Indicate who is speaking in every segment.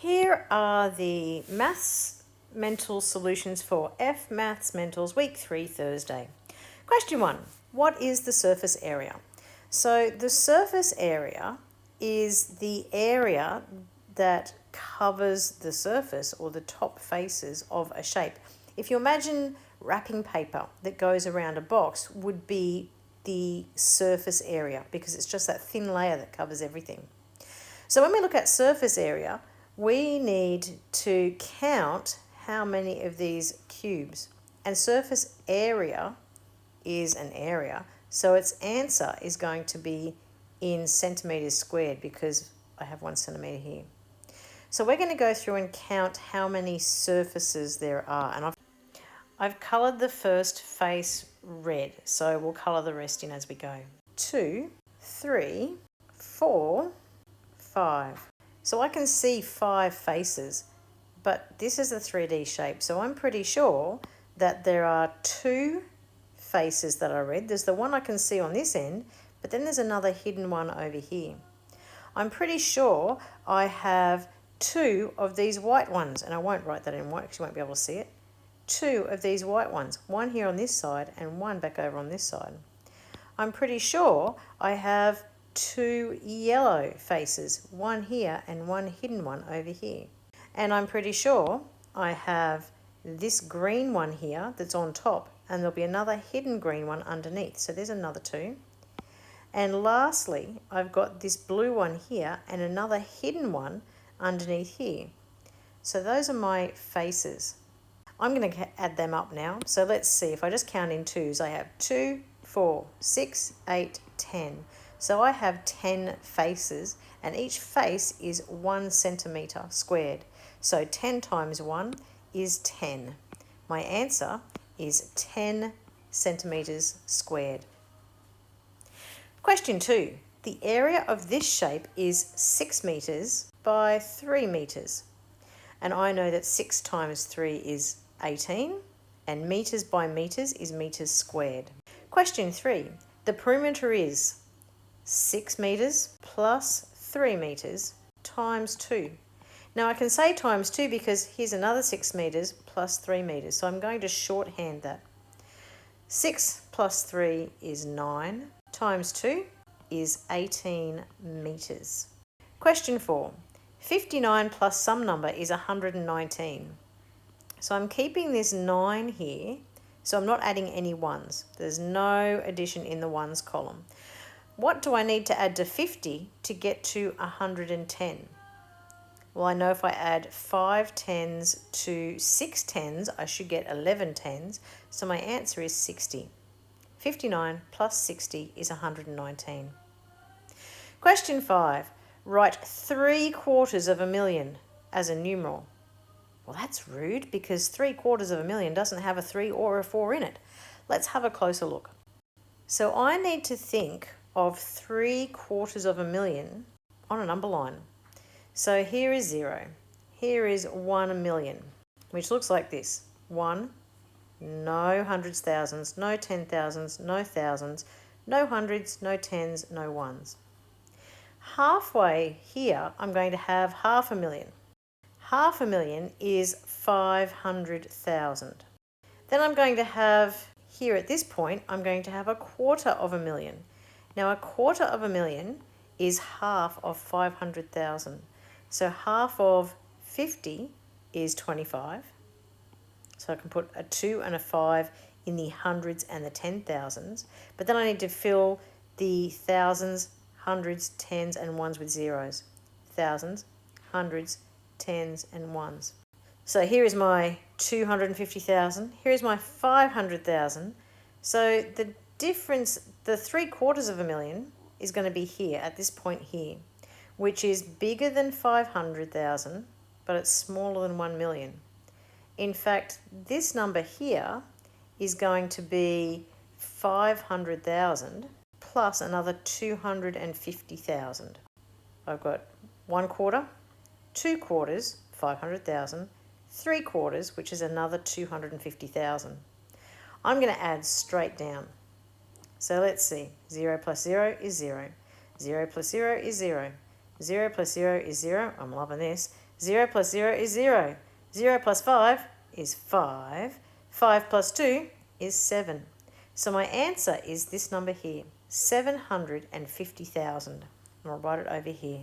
Speaker 1: Here are the Maths Mental solutions for F Maths Mentals Week 3 Thursday. Question 1. What is the surface area? So the surface area is the area that covers the surface or the top faces of a shape. If you imagine wrapping paper that goes around a box would be the surface area because it's just that thin layer that covers everything. So when we look at surface area, we need to count how many of these cubes. And surface area is an area, so its answer is going to be in centimetres squared because I have 1 centimetre here. So we're going to go through and count how many surfaces there are. And I've coloured the first face red, so we'll colour the rest in as we go. 2, 3, 4, 5. So I can see 5 faces, but this is a 3D shape, so I'm pretty sure that there are 2 faces that are red. There's the one I can see on this end, but then there's another hidden one over here. I'm pretty sure I have 2 of these white ones, and I won't write that in white because you won't be able to see it. 2 of these white ones, one here on this side and one back over on this side. I'm pretty sure I have 2 yellow faces, one here and one hidden one over here. And I'm pretty sure I have this green one here that's on top, and there'll be another hidden green one underneath. So there's another 2. And lastly, I've got this blue one here and another hidden one underneath here. So those are my faces. I'm going to add them up now. So let's see, if I just count in twos, I have 2, 4, 6, 8, 10. So I have 10 faces, and each face is 1 centimetre squared. So 10 times 1 is 10. My answer is 10 centimetres squared. Question 2. The area of this shape is 6 metres by 3 metres. And I know that 6 times 3 is 18, and metres by metres is metres squared. Question 3. The perimeter is 6 metres plus 3 metres times 2. Now I can say times 2 because here's another 6 metres plus 3 metres, so I'm going to shorthand that. 6 plus 3 is 9, times 2 is 18 metres. Question 4. 59 plus some number is 119. So I'm keeping this 9 here, so I'm not adding any ones. There's no addition in the ones column. What do I need to add to 50 to get to 110? Well, I know if I add 5 10s to 6 10s, I should get 11 10s. So my answer is 60. 59 plus 60 is 119. Question 5. Write 3/4 of a million as a numeral. Well, that's rude because 3/4 of a million doesn't have a 3 or a 4 in it. Let's have a closer look. So I need to think of 3/4 of a million on a number line. So here is 0. Here is 1 million, which looks like this. 1, no hundreds, thousands, no 10,000s, no thousands, no hundreds, no tens, no ones. Halfway here, I'm going to have 500,000. 500,000 is 500,000. Then I'm going to have, here at this point, I'm going to have 250,000. Now 250,000 is half of 500,000. So half of 50 is 25. So I can put a 2 and a 5 in the hundreds and the 10,000s. But then I need to fill the thousands, hundreds, tens and ones with zeros. Thousands, hundreds, tens and ones. So here is my 250,000. Here is my 500,000. So the difference, the 3/4 of a million is going to be here at this point here, which is bigger than 500,000, but it's smaller than 1 million. In fact, this number here is going to be 500,000 plus another 250,000. I've got 1/4, 2/4, 500,000, 3/4, which is another 250,000. I'm going to add straight down. So let's see, 0 plus 0 is 0. 0 plus 0 is 0. 0 plus 0 is 0. I'm loving this. 0 plus 0 is 0. 0 plus 5 is 5. 5 plus 2 is 7. So my answer is this number here, 750,000. I'll write it over here.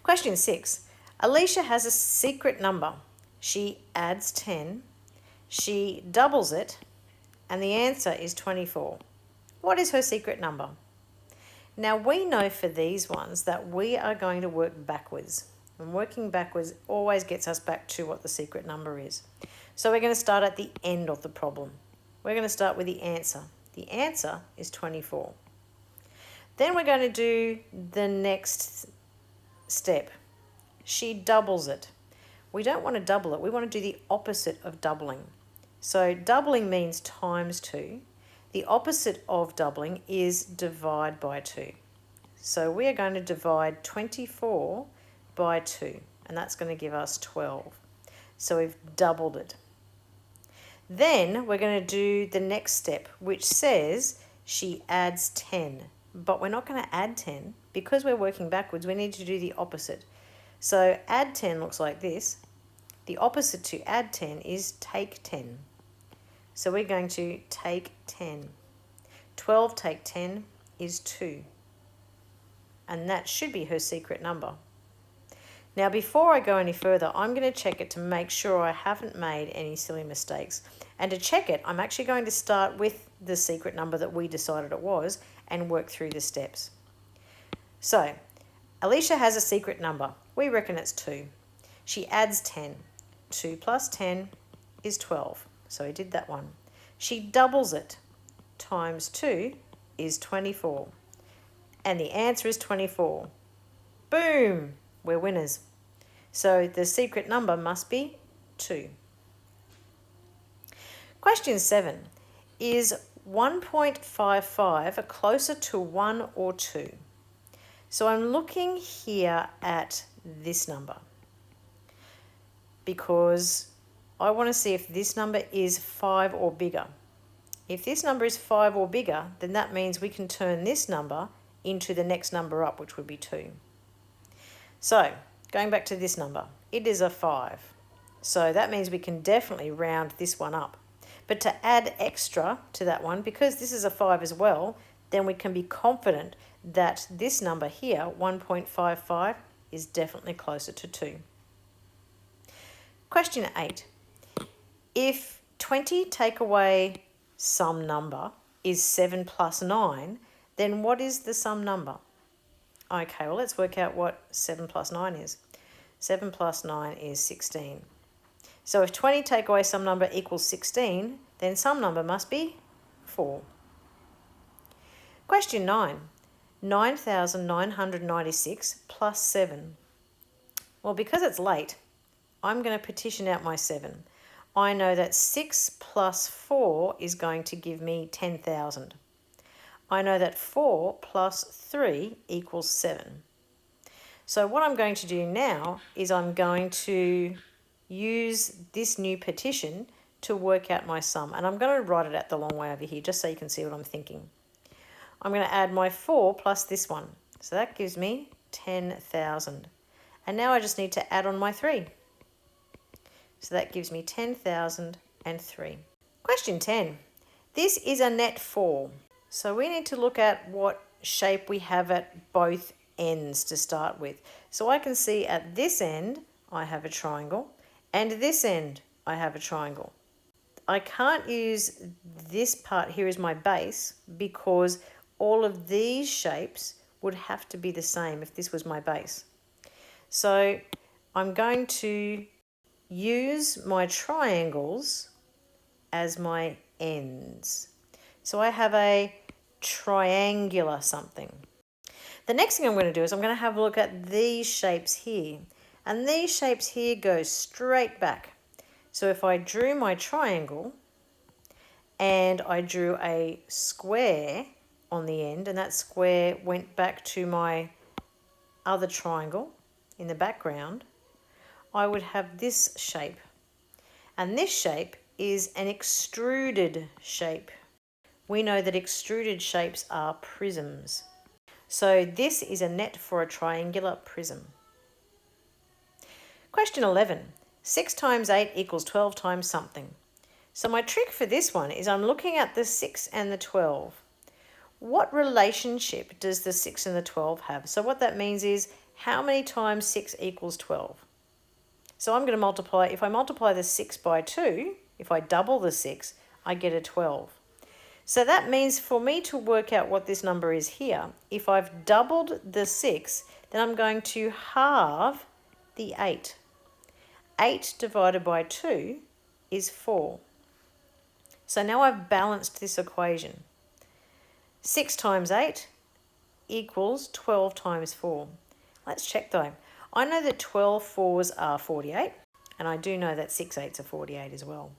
Speaker 1: Question 6. Alicia has a secret number. She adds 10. She doubles it, and the answer is 24. What is her secret number? Now we know for these ones that we are going to work backwards. And working backwards always gets us back to what the secret number is. So we're going to start at the end of the problem. We're going to start with the answer. The answer is 24. Then we're going to do the next step. She doubles it. We don't want to double it. We want to do the opposite of doubling. So doubling means times 2. The opposite of doubling is divide by 2. So we are going to divide 24 by 2, and that's going to give us 12. So we've doubled it. Then we're going to do the next step, which says she adds 10. But we're not going to add 10. Because we're working backwards, we need to do the opposite. So add 10 looks like this. The opposite to add 10 is take 10. So we're going to take 10. 12 take 10 is 2. And that should be her secret number. Now, before I go any further, I'm going to check it to make sure I haven't made any silly mistakes. And to check it, I'm actually going to start with the secret number that we decided it was and work through the steps. So, Alicia has a secret number. We reckon it's 2. She adds 10. 2 plus 10 is 12. So we did that one. She doubles it. Times 2 is 24. And the answer is 24. Boom! We're winners. So the secret number must be 2. Question 7. Is 1.55 closer to 1 or 2? So I'm looking here at this number because I want to see if this number is 5 or bigger. If this number is 5 or bigger, then that means we can turn this number into the next number up, which would be 2. So, going back to this number, it is a 5. So that means we can definitely round this one up. But to add extra to that one, because this is a 5 as well, then we can be confident that this number here, 1.55, is definitely closer to 2. Question 8. If 20 take away some number is 7 plus 9, then what is the sum number? Okay, well, let's work out what 7 plus 9 is. 7 plus 9 is 16. So if 20 take away some number equals 16, then some number must be 4. Question 9. 9,996 plus 7. Well, because it's late, I'm going to petition out my 7. I know that 6 plus 4 is going to give me 10,000. I know that 4 plus 3 equals 7. So what I'm going to do now is I'm going to use this new petition to work out my sum. And I'm going to write it out the long way over here just so you can see what I'm thinking. I'm going to add my 4 plus this one. So that gives me 10,000. And now I just need to add on my 3. So that gives me 10,003. Question 10. This is a net 4. So we need to look at what shape we have at both ends to start with. So I can see at this end I have a triangle and this end I have a triangle. I can't use this part here as my base because all of these shapes would have to be the same if this was my base. So I'm going to use my triangles as my ends. So I have a triangular something. The next thing I'm going to do is I'm going to have a look at these shapes here. And these shapes here go straight back. So if I drew my triangle and I drew a square on the end, and that square went back to my other triangle in the background, I would have this shape. And this shape is an extruded shape. We know that extruded shapes are prisms. So this is a net for a triangular prism. Question 11. 6 times 8 equals 12 times something. So my trick for this one is I'm looking at the 6 and the 12. What relationship does the 6 and the 12 have? So what that means is how many times 6 equals 12? So I'm going to multiply, if I multiply the 6 by 2, if I double the 6, I get a 12. So that means for me to work out what this number is here, if I've doubled the 6, then I'm going to halve the 8. 8 divided by 2 is 4. So now I've balanced this equation. 6 times 8 equals 12 times 4. Let's check though. I know that 12 4s are 48, and I do know that 6 8s are 48 as well.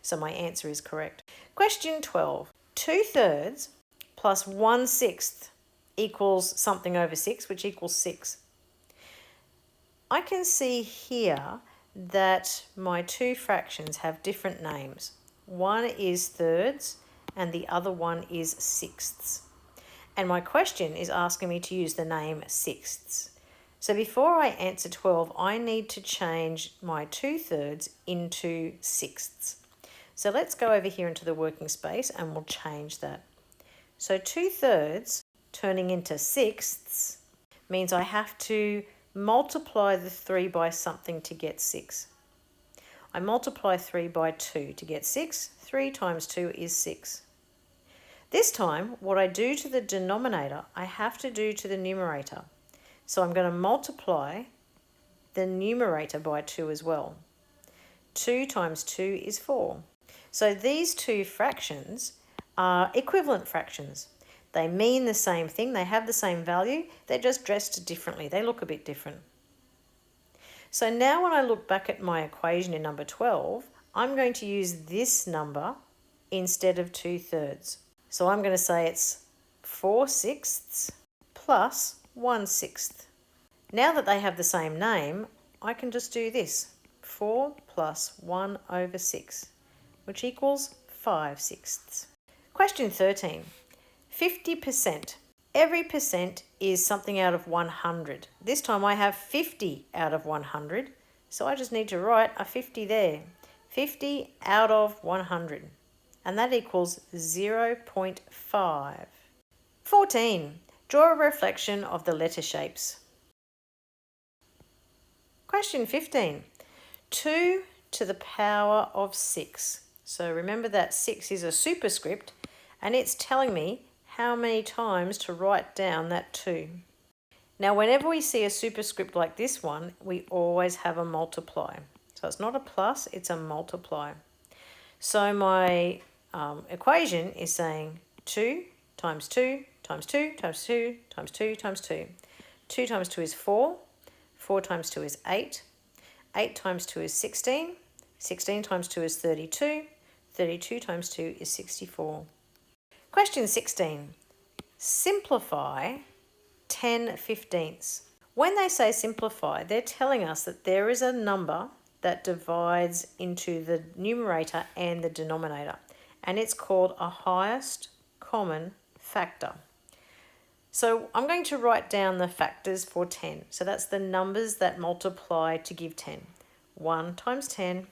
Speaker 1: So my answer is correct. Question 12. 2/3 plus 1/6 equals something over 6, which equals 6. I can see here that my two fractions have different names. One is thirds and the other one is sixths. And my question is asking me to use the name sixths. So before I answer 12, I need to change my 2/3 into sixths. So let's go over here into the working space and we'll change that. So 2/3 turning into sixths means I have to multiply the 3 by something to get 6. I multiply 3 by 2 to get 6. 3 times 2 is 6. This time, what I do to the denominator, I have to do to the numerator. So I'm going to multiply the numerator by 2 as well. 2 times 2 is 4. So these two fractions are equivalent fractions. They mean the same thing, they have the same value, they're just dressed differently, they look a bit different. So now when I look back at my equation in number 12, I'm going to use this number instead of 2/3. So I'm going to say it's 4/6 plus 1/6. Now that they have the same name, I can just do this. 4 plus 1 over 6, which equals 5/6. Question 13. 50%. Every percent is something out of 100. This time I have 50 out of 100, so I just need to write a 50 there. 50 out of 100, and that equals 0.5. 14. Draw a reflection of the letter shapes. Question 15. 2 to the power of 6. So remember that 6 is a superscript, and it's telling me how many times to write down that 2. Now, whenever we see a superscript like this one, we always have a multiply. So it's not a plus, it's a multiply. So my equation is saying 2 times 2 times 2 times 2 times 2 times 2. 2 times 2 is 4. 4 times 2 is 8. 8 times 2 is 16. 16 times 2 is 32. 32 times 2 is 64. Question 16. Simplify 10/15. When they say simplify, they're telling us that there is a number that divides into the numerator and the denominator, and it's called a highest common factor. So I'm going to write down the factors for 10. So that's the numbers that multiply to give 10. 1 times 10,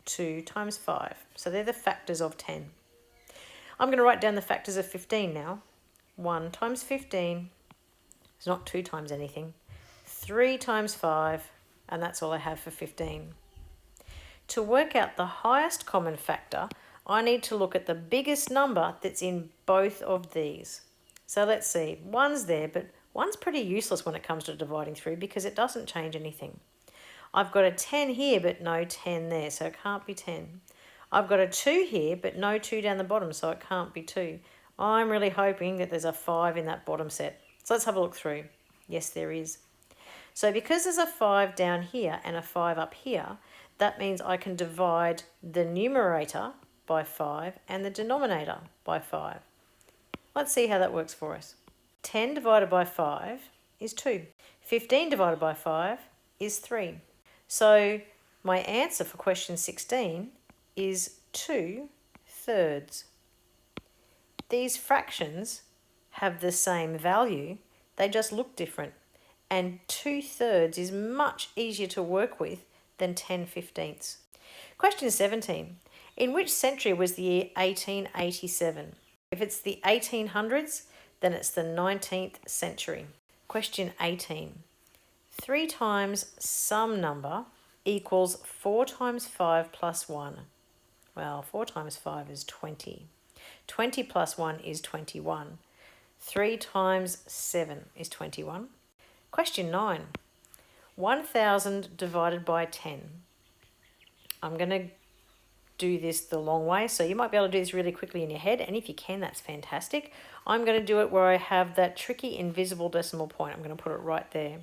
Speaker 1: 2 times 5. So they're the factors of 10. I'm going to write down the factors of 15 now. 1 times 15 is not 2 times anything. 3 times 5, and that's all I have for 15. To work out the highest common factor, I need to look at the biggest number that's in both of these. So let's see, 1's there, but 1's pretty useless when it comes to dividing through because it doesn't change anything. I've got a 10 here, but no 10 there, so it can't be 10. I've got a 2 here, but no 2 down the bottom, so it can't be 2. I'm really hoping that there's a 5 in that bottom set. So let's have a look through. Yes, there is. So because there's a 5 down here and a 5 up here, that means I can divide the numerator by 5 and the denominator by 5. Let's see how that works for us. 10 divided by 5 is 2. 15 divided by 5 is 3. So my answer for question 16 is 2/3. These fractions have the same value, they just look different. And 2/3 is much easier to work with than 10/15. Question 17. In which century was the year 1887? If it's the 1800s, then it's the 19th century. Question 18. 3 times some number equals 4 times 5 plus 1. Well, 4 times 5 is 20. 20 plus 1 is 21. 3 times 7 is 21. Question 9. 1,000 divided by 10. I'm going to do this the long way, so you might be able to do this really quickly in your head, and if you can, that's fantastic. I'm going to do it where I have that tricky invisible decimal point. I'm going to put it right there.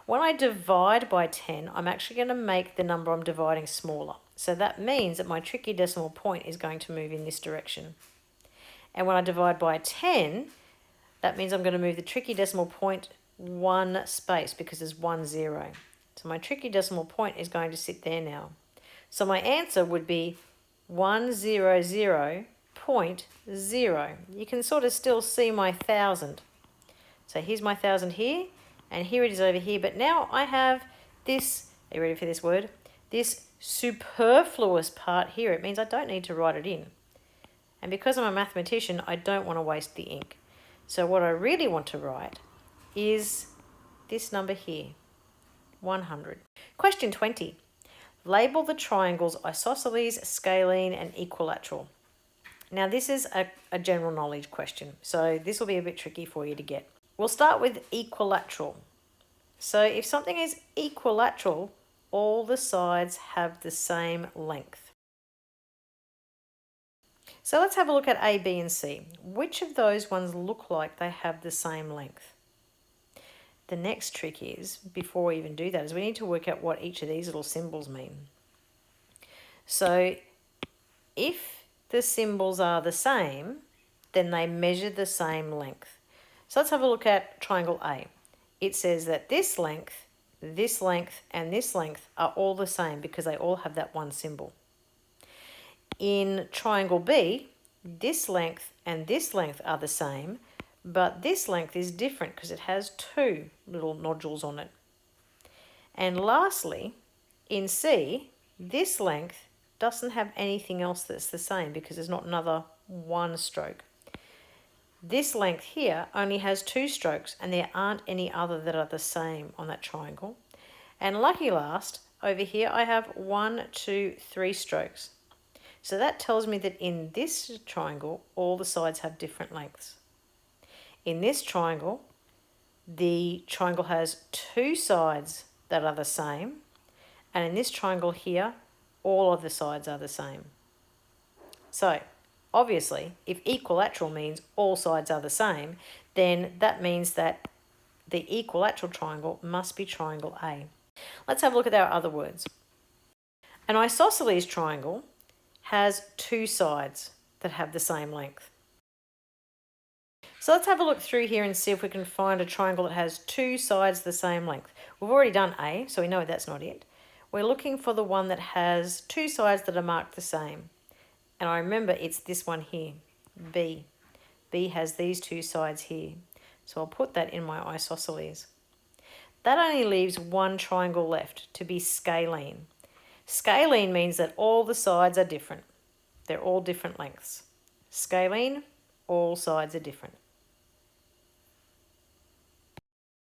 Speaker 1: When I divide by 10, I'm actually going to make the number I'm dividing smaller. So that means that my tricky decimal point is going to move in this direction. And when I divide by 10, that means I'm going to move the tricky decimal point 1 space because there's 1 0. So my tricky decimal point is going to sit there now. So my answer would be 100.0. You can sort of still see my 1,000. So here's my 1,000 here, and here it is over here. But now I have this, are you ready for this word? This superfluous part here. It means I don't need to write it in. And because I'm a mathematician, I don't want to waste the ink. So what I really want to write is this number here, 100. Question 20. Label the triangles isosceles, scalene, and equilateral. Now this is a general knowledge question, so this will be a bit tricky for you to get. We'll start with equilateral. So if something is equilateral, all the sides have the same length. So let's have a look at A, B, and C. Which of those ones look like they have the same length? The next trick is, before we even do that, is we need to work out what each of these little symbols mean. So if the symbols are the same, then they measure the same length. So let's have a look at triangle A. It says that this length, and this length are all the same because they all have that one symbol. In triangle B, this length and this length are the same, but this length is different because it has 2 little nodules on it. And lastly, in C, this length doesn't have anything else that's the same because there's not another 1 stroke. This length here only has 2 strokes, and there aren't any other that are the same on that triangle. And lucky last, over here I have 1, 2, 3 strokes. So that tells me that in this triangle, all the sides have different lengths. In this triangle, the triangle has 2 sides that are the same, and in this triangle here, all of the sides are the same. So, obviously, if equilateral means all sides are the same, then that means that the equilateral triangle must be triangle A. Let's have a look at our other words. An isosceles triangle has 2 sides that have the same length. So let's have a look through here and see if we can find a triangle that has 2 sides the same length. We've already done A, so we know that's not it. We're looking for the one that has 2 sides that are marked the same. And I remember it's this one here, B. B has these 2 sides here. So I'll put that in my isosceles. That only leaves one triangle left to be scalene. Scalene means that all the sides are different. They're all different lengths. Scalene, all sides are different.